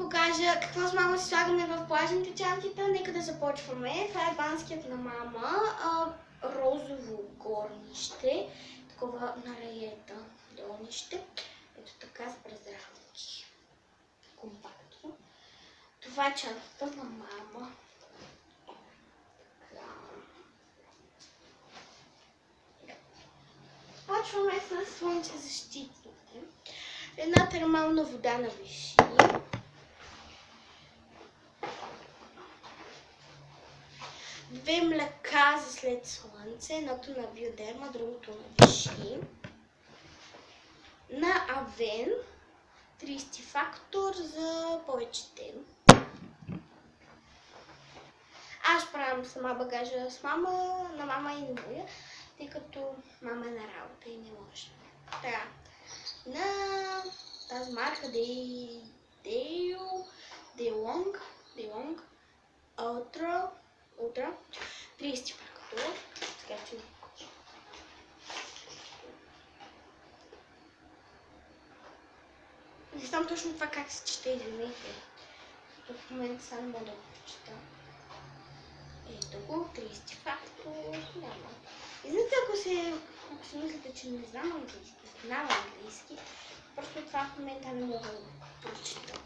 покажа какво с мама си слагаме в плажните чантите. Нека да започваме. Това е банският на мама. Розово горнище. Такова на раета долнище. Ето така с презранки. Компактно. Това е чантата на мама. Почваме с слънчезащитните. Една термална вода на виши. Две млека за след слънце. Едното на Биодерма, другото на виши. На Авен. 30 фактор за повече ден. Аз правям сама багажа с мама, на мама и на моя, тъй като мама е на работа и не може. Така. На тази марка DeLong Ultra 30 фактор. Така че не знам точно това как се чете, извинете. В момента само мога да го прочета. Ето го, 30 фактор. Няма. И знаете, ако си мислите, че не знам английски, знам английски, просто това в момента не мога да прочита.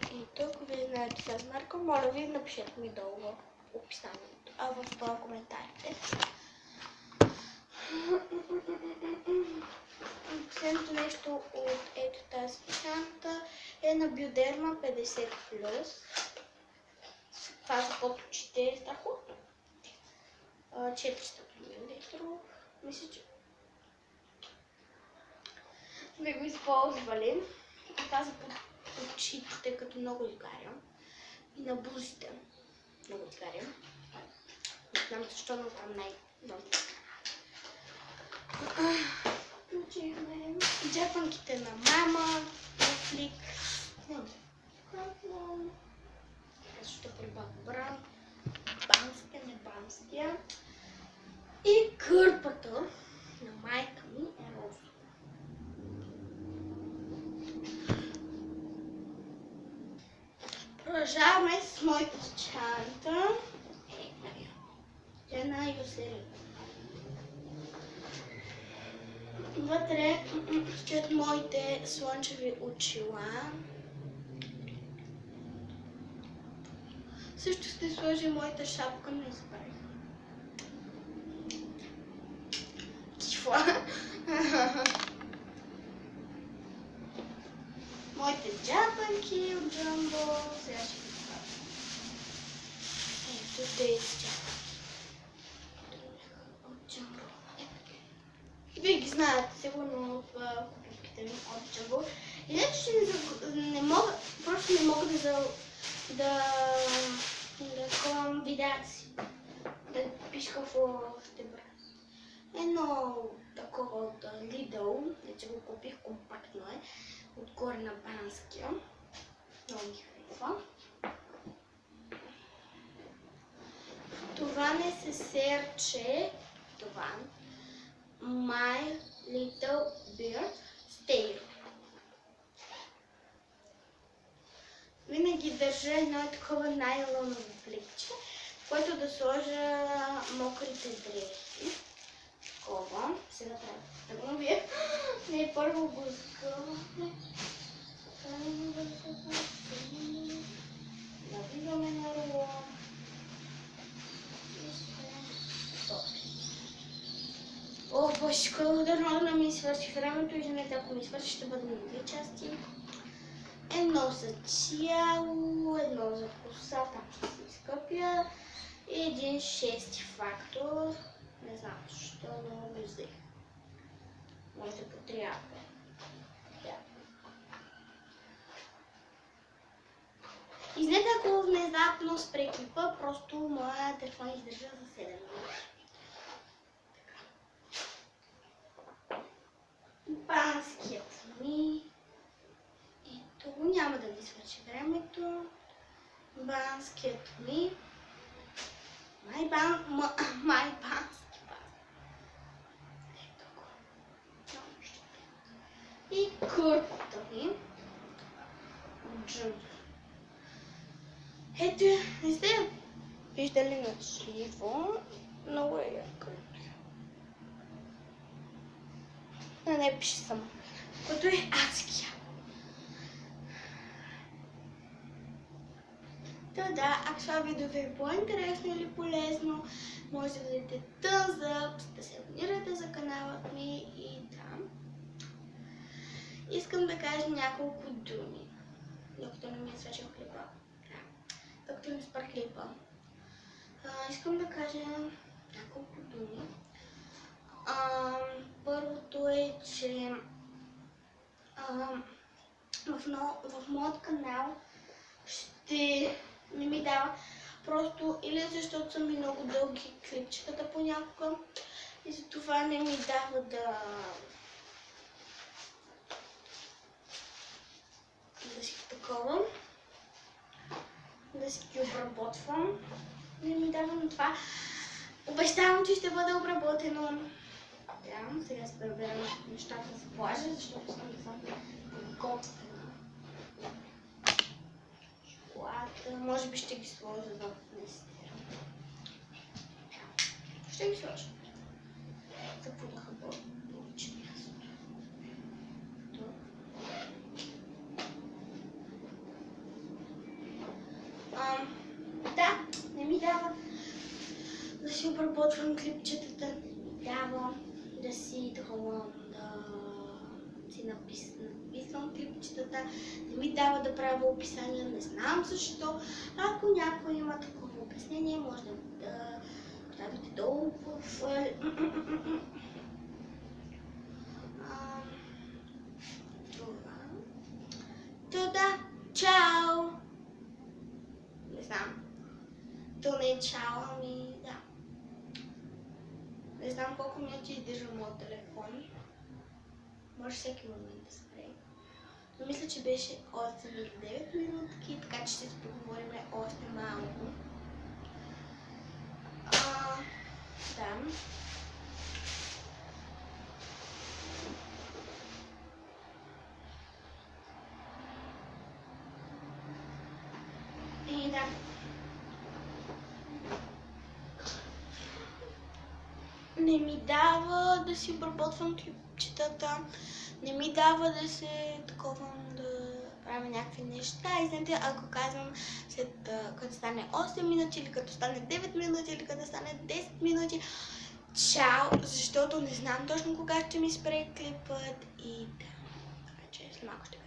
Ето, ако вие знаете тази марка, моля ви, напишете ми долу в описанието, в коментарите. Последното нещо от ето тази чанта е на Биодерма 50+. Това за под очите е страхотно. 400 мл. Мисля, че сме го използвали. Това за под очите, като много изгарям. И на бузите много изгарям. Не знам защо, но там най-много. Включихме джепанките на мама, флик. Също прибавя банския, не банския. И кърпата на майка ми е розова. Продължаваме с моята чанта. Тя е на Юсери. Вътре стоят моите слънчеви очила. Също ще сложа моята шапка, не забравих. Кифла. Моите джапанки от Джамбо. Сега ще ги покажа. Ето тези джапанки. От Джамбо. Вие ги знаете сигурно в купувките ми от Джамбо. Иначе не мога, просто не мога да сковам видеята си. Да пиша какво ще брат. Едно такова от Lidl, вече го купих, компактно е, отгоре на банския. Много ми харесва. Това не се серче, това My Little Beard Stay. Винаги държа едно такова найлоново пликче, в което да сложа мокрите дрехи. Такова. Сега трябва да го вие. Не, първо го сгъваме. Навиваме на рулон. О, боже, колко дърно ми свърши времето. Извинете, ако ми свърши, ще бъде на две части. Едно за тяло, едно за коса, там ще се изкъпя. И един 6 фактор. Не знам защо, но го взех. Може да потрябва. Изнете, ако внезапно спре клипа, просто моя телефон издържа за 7 минути. Банският ми. Ето го, няма да ви свърши времето. Банският ми. Май бански бас. Ето го. И куртата ми. От Джамбо. Ето, не сте виждали на живо. Много е яко. Не пише само. Което е адски яко. Да, ако това видео ви е по-интересно или полезно, може да дадете thumbs up, да се абонирате за канала ми и да. Искам да кажа няколко думи, докато не ми е свършил клипа. Докато не спра клипа. Искам да кажа няколко думи. Първото е, че в моят канал ще не ми дава просто или защото са ми много дълги клипчетата понякога и затова не ми дава да си такова, да си ги обработвам. Не ми дава на това. Обещавам, че ще бъде обработено. Да, сега се преберем нещата за плажа, защото съм готвена. Шоколада, може би ще ги сложа в нестера. Ще ги сложа. Запудаха повече място. Да, не ми дава да си обработвам клипчетата, не ми дава да си написвам клипчетата, не ми дава да правя описания, не знам защо. Ако някой има такова обяснение, може да оставите долу в... това. Да, чао! Не знам. То не е чао, ами да. Не знам колко минути издържа моят телефон. Може всеки момент да спре. Но мисля, че беше 8 или 9 минутки, така че ще се поговорим още малко. Да. И да. Не ми дава да си обработвам клипчетата, не ми дава да се таковам, да правя някакви неща. И знаете, ако казвам след като стане 8 минути или като стане 9 минути или като стане 10 минути, чао, защото не знам точно кога ще ми спре клипът и да. Така че след малко ще